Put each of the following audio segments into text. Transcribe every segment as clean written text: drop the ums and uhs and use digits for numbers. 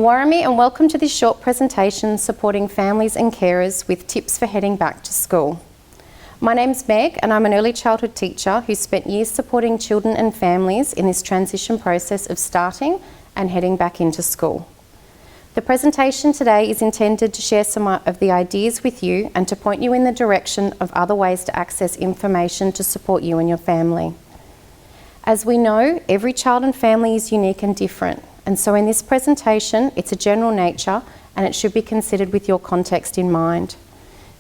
Warami, and welcome to this short presentation supporting families and carers with tips for heading back to school. My name's Meg and I'm an early childhood teacher who spent years supporting children and families in this transition process of starting and heading back into school. The presentation today is intended to share some of the ideas with you and to point you in the direction of other ways to access information to support you and your family. As we know, every child and family is unique and different, and so in this presentation it's a general nature and it should be considered with your context in mind.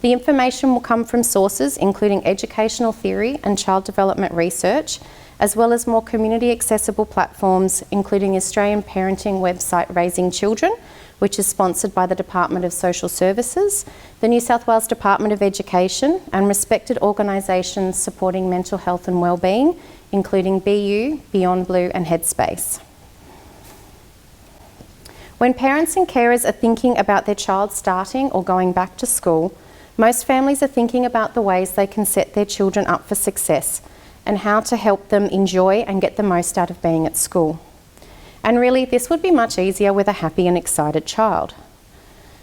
The information will come from sources including educational theory and child development research, as well as more community accessible platforms including the Australian parenting website Raising Children, which is sponsored by the Department of Social Services, the New South Wales Department of Education, and respected organisations supporting mental health and wellbeing, including BU, Beyond Blue and Headspace. When parents and carers are thinking about their child starting or going back to school, most families are thinking about the ways they can set their children up for success and how to help them enjoy and get the most out of being at school. And really, this would be much easier with a happy and excited child.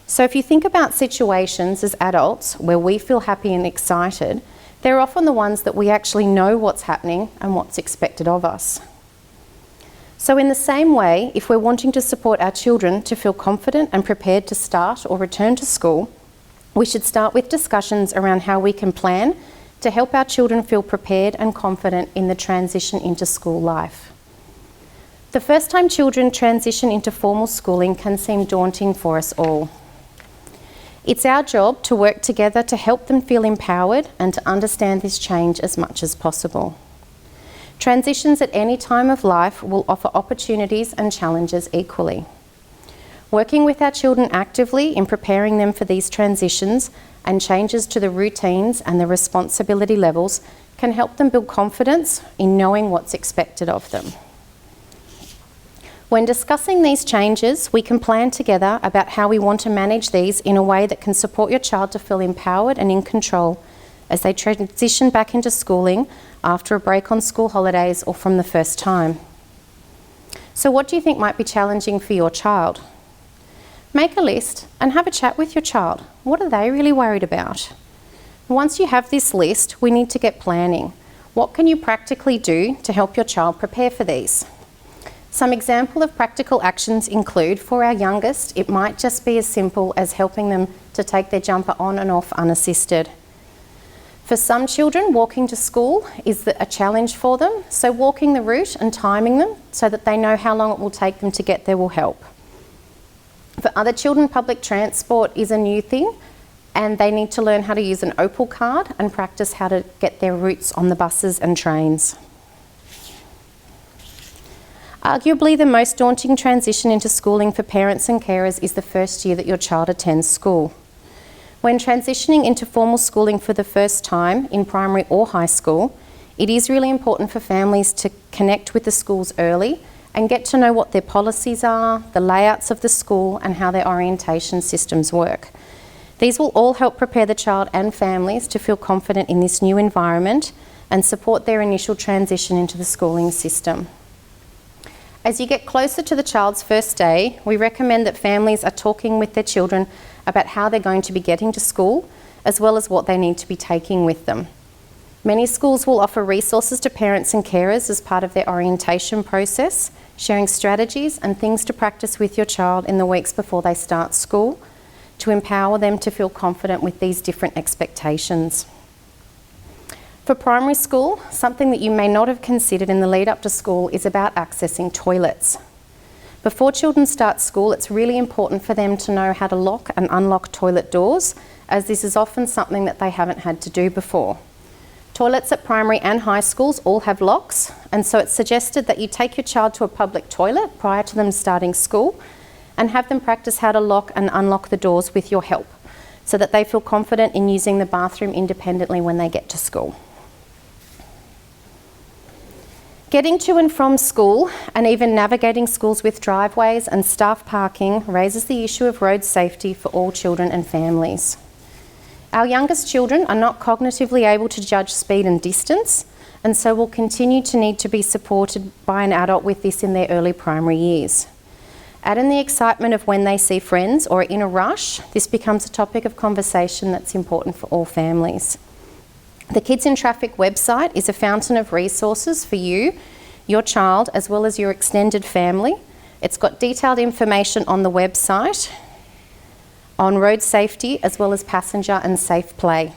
So if you think about situations as adults where we feel happy and excited, they're often the ones that we actually know what's happening and what's expected of us. So in the same way, if we're wanting to support our children to feel confident and prepared to start or return to school, we should start with discussions around how we can plan to help our children feel prepared and confident in the transition into school life. The first time children transition into formal schooling can seem daunting for us all. It's our job to work together to help them feel empowered and to understand this change as much as possible. Transitions at any time of life will offer opportunities and challenges equally. Working with our children actively in preparing them for these transitions and changes to the routines and the responsibility levels can help them build confidence in knowing what's expected of them. When discussing these changes, we can plan together about how we want to manage these in a way that can support your child to feel empowered and in control as they transition back into schooling after a break on school holidays or from the first time. So what do you think might be challenging for your child? Make a list and have a chat with your child. What are they really worried about? Once you have this list, we need to get planning. What can you practically do to help your child prepare for these? Some example of practical actions include, for our youngest, it might just be as simple as helping them to take their jumper on and off unassisted. For some children, walking to school is a challenge for them, so walking the route and timing them so that they know how long it will take them to get there will help. For other children, public transport is a new thing and they need to learn how to use an Opal card and practice how to get their routes on the buses and trains. Arguably, the most daunting transition into schooling for parents and carers is the first year that your child attends school. When transitioning into formal schooling for the first time in primary or high school, it is really important for families to connect with the schools early and get to know what their policies are, the layouts of the school, and how their orientation systems work. These will all help prepare the child and families to feel confident in this new environment and support their initial transition into the schooling system. As you get closer to the child's first day, we recommend that families are talking with their children about how they're going to be getting to school, as well as what they need to be taking with them. Many schools will offer resources to parents and carers as part of their orientation process, sharing strategies and things to practice with your child in the weeks before they start school, to empower them to feel confident with these different expectations. For primary school, something that you may not have considered in the lead up to school is about accessing toilets. Before children start school, it's really important for them to know how to lock and unlock toilet doors, as this is often something that they haven't had to do before. Toilets at primary and high schools all have locks, and so it's suggested that you take your child to a public toilet prior to them starting school and have them practice how to lock and unlock the doors with your help, so that they feel confident in using the bathroom independently when they get to school. Getting to and from school and even navigating schools with driveways and staff parking raises the issue of road safety for all children and families. Our youngest children are not cognitively able to judge speed and distance, and so will continue to need to be supported by an adult with this in their early primary years. Add in the excitement of when they see friends or are in a rush. This becomes a topic of conversation that's important for all families. The Kids in Traffic website is a fountain of resources for you, your child, as well as your extended family. It's got detailed information on the website on road safety as well as passenger and safe play.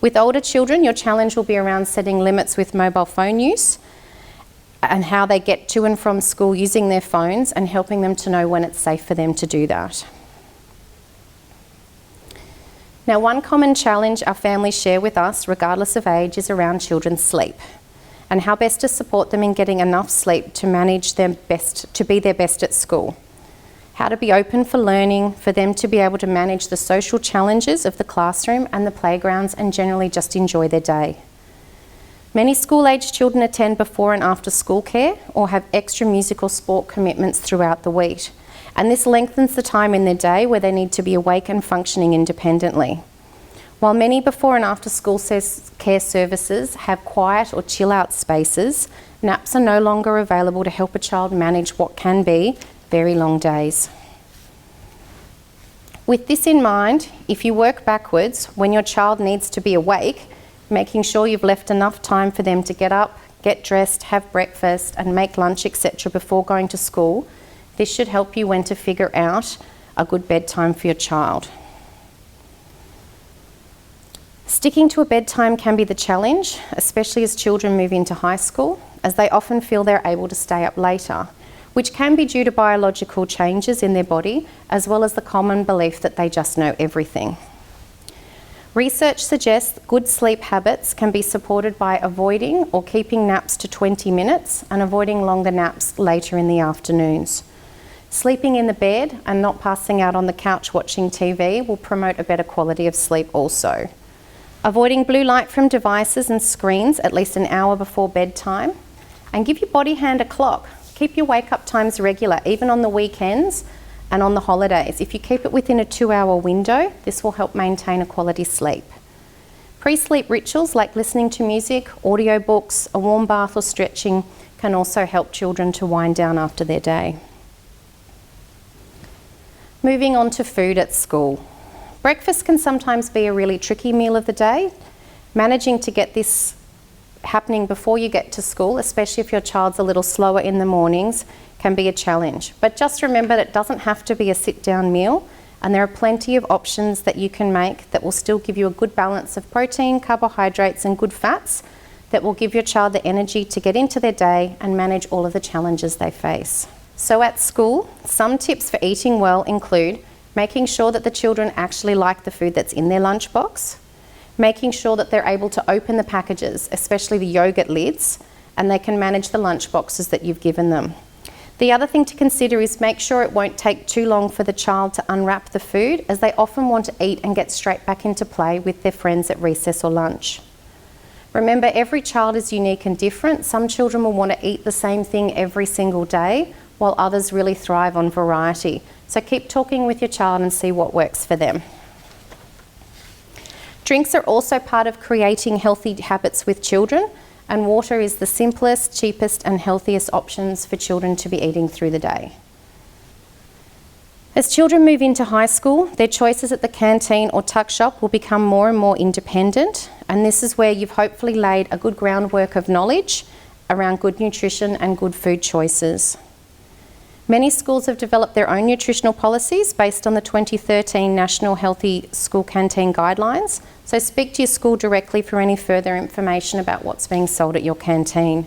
With older children, your challenge will be around setting limits with mobile phone use and how they get to and from school using their phones and helping them to know when it's safe for them to do that. Now, one common challenge our families share with us, regardless of age, is around children's sleep and how best to support them in getting enough sleep to manage their best, to be their best at school. How to be open for learning, for them to be able to manage the social challenges of the classroom and the playgrounds and generally just enjoy their day. Many school-aged children attend before and after school care or have extra music or sport commitments throughout the week. And this lengthens the time in their day where they need to be awake and functioning independently. While many before and after school care services have quiet or chill out spaces, naps are no longer available to help a child manage what can be very long days. With this in mind, if you work backwards, when your child needs to be awake, making sure you've left enough time for them to get up, get dressed, have breakfast and make lunch, etc. before going to school, this should help you when to figure out a good bedtime for your child. Sticking to a bedtime can be the challenge, especially as children move into high school, as they often feel they're able to stay up later, which can be due to biological changes in their body, as well as the common belief that they just know everything. Research suggests good sleep habits can be supported by avoiding or keeping naps to 20 minutes and avoiding longer naps later in the afternoons. Sleeping in the bed and not passing out on the couch watching TV will promote a better quality of sleep also. Avoiding blue light from devices and screens at least an hour before bedtime, and give your body hand a clock. Keep your wake-up times regular, even on the weekends and on the holidays. If you keep it within a 2-hour window, this will help maintain a quality sleep. Pre-sleep rituals like listening to music, audiobooks, a warm bath or stretching can also help children to wind down after their day. Moving on to food at school. Breakfast can sometimes be a really tricky meal of the day. Managing to get this happening before you get to school, especially if your child's a little slower in the mornings, can be a challenge. But just remember that it doesn't have to be a sit-down meal, and there are plenty of options that you can make that will still give you a good balance of protein, carbohydrates and good fats that will give your child the energy to get into their day and manage all of the challenges they face. So at school, some tips for eating well include making sure that the children actually like the food that's in their lunchbox, making sure that they're able to open the packages, especially the yogurt lids, and they can manage the lunch boxes that you've given them. The other thing to consider is make sure it won't take too long for the child to unwrap the food, as they often want to eat and get straight back into play with their friends at recess or lunch. Remember, every child is unique and different. Some children will want to eat the same thing every single day, while others really thrive on variety. So keep talking with your child and see what works for them. Drinks are also part of creating healthy habits with children, and water is the simplest, cheapest and healthiest options for children to be eating through the day. As children move into high school, their choices at the canteen or tuck shop will become more and more independent, and this is where you've hopefully laid a good groundwork of knowledge around good nutrition and good food choices. Many schools have developed their own nutritional policies based on the 2013 National Healthy School Canteen Guidelines, so speak to your school directly for any further information about what's being sold at your canteen.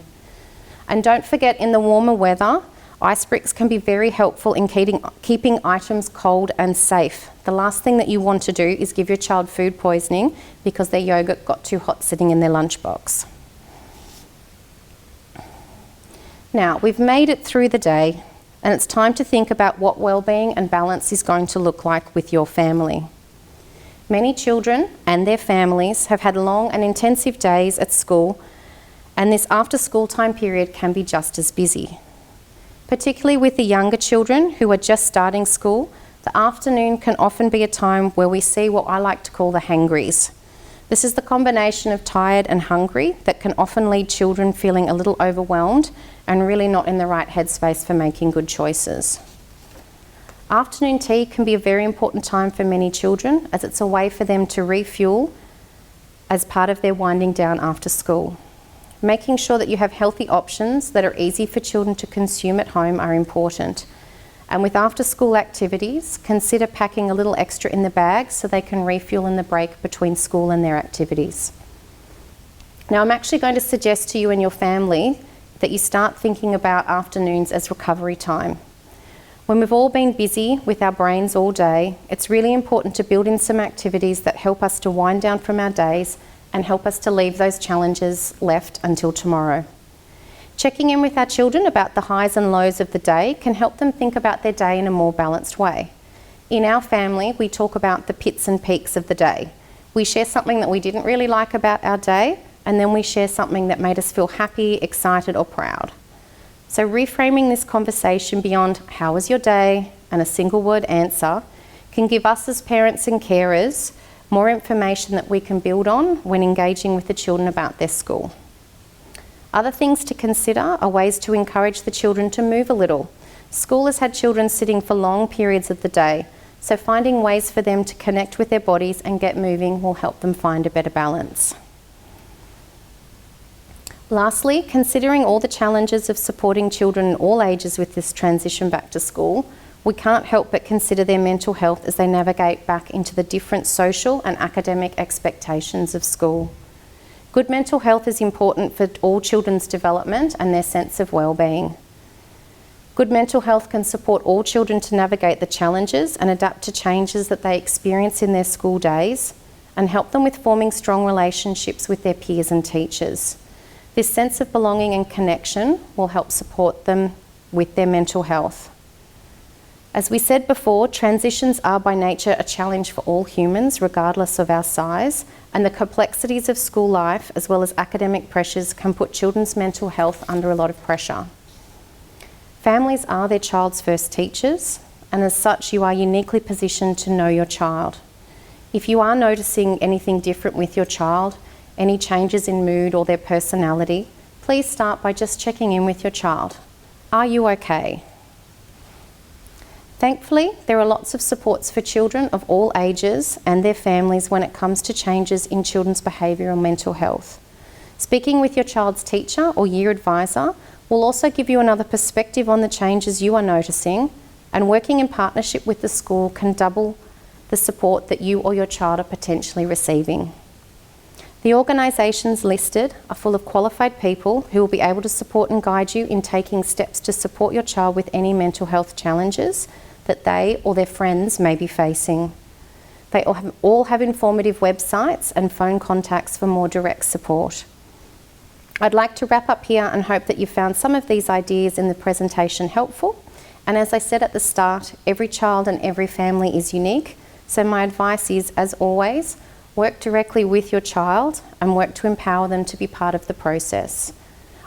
And don't forget, in the warmer weather, ice bricks can be very helpful in keeping items cold and safe. The last thing that you want to do is give your child food poisoning because their yogurt got too hot sitting in their lunchbox. Now, we've made it through the day, and it's time to think about what wellbeing and balance is going to look like with your family. Many children and their families have had long and intensive days at school, and this after-school time period can be just as busy. Particularly with the younger children who are just starting school, the afternoon can often be a time where we see what I like to call the hangries. This is the combination of tired and hungry that can often lead children feeling a little overwhelmed and really not in the right headspace for making good choices. Afternoon tea can be a very important time for many children, as it's a way for them to refuel as part of their winding down after school. Making sure that you have healthy options that are easy for children to consume at home are important. And with after school activities, consider packing a little extra in the bag so they can refuel in the break between school and their activities. Now, I'm actually going to suggest to you and your family that you start thinking about afternoons as recovery time. When we've all been busy with our brains all day, it's really important to build in some activities that help us to wind down from our days and help us to leave those challenges left until tomorrow. Checking in with our children about the highs and lows of the day can help them think about their day in a more balanced way. In our family, we talk about the pits and peaks of the day. We share something that we didn't really like about our day, and then we share something that made us feel happy, excited, or proud. So reframing this conversation beyond "how was your day?" and a single word answer can give us as parents and carers more information that we can build on when engaging with the children about their school. Other things to consider are ways to encourage the children to move a little. School has had children sitting for long periods of the day, so finding ways for them to connect with their bodies and get moving will help them find a better balance. Lastly, considering all the challenges of supporting children in all ages with this transition back to school, we can't help but consider their mental health as they navigate back into the different social and academic expectations of school. Good mental health is important for all children's development and their sense of well-being. Good mental health can support all children to navigate the challenges and adapt to changes that they experience in their school days and help them with forming strong relationships with their peers and teachers. This sense of belonging and connection will help support them with their mental health. As we said before, transitions are by nature a challenge for all humans, regardless of our size, and the complexities of school life, as well as academic pressures, can put children's mental health under a lot of pressure. Families are their child's first teachers, and as such, you are uniquely positioned to know your child. If you are noticing anything different with your child, any changes in mood or their personality, please start by just checking in with your child. Are you okay? Thankfully, there are lots of supports for children of all ages and their families when it comes to changes in children's behaviour and mental health. Speaking with your child's teacher or year advisor will also give you another perspective on the changes you are noticing, and working in partnership with the school can double the support that you or your child are potentially receiving. The organisations listed are full of qualified people who will be able to support and guide you in taking steps to support your child with any mental health challenges that they or their friends may be facing. They all have informative websites and phone contacts for more direct support. I'd like to wrap up here and hope that you found some of these ideas in the presentation helpful. And as I said at the start, every child and every family is unique. So my advice is, as always, work directly with your child and work to empower them to be part of the process.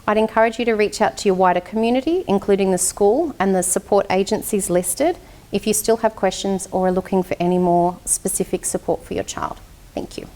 I'd encourage you to reach out to your wider community, including the school and the support agencies listed, if you still have questions or are looking for any more specific support for your child. Thank you.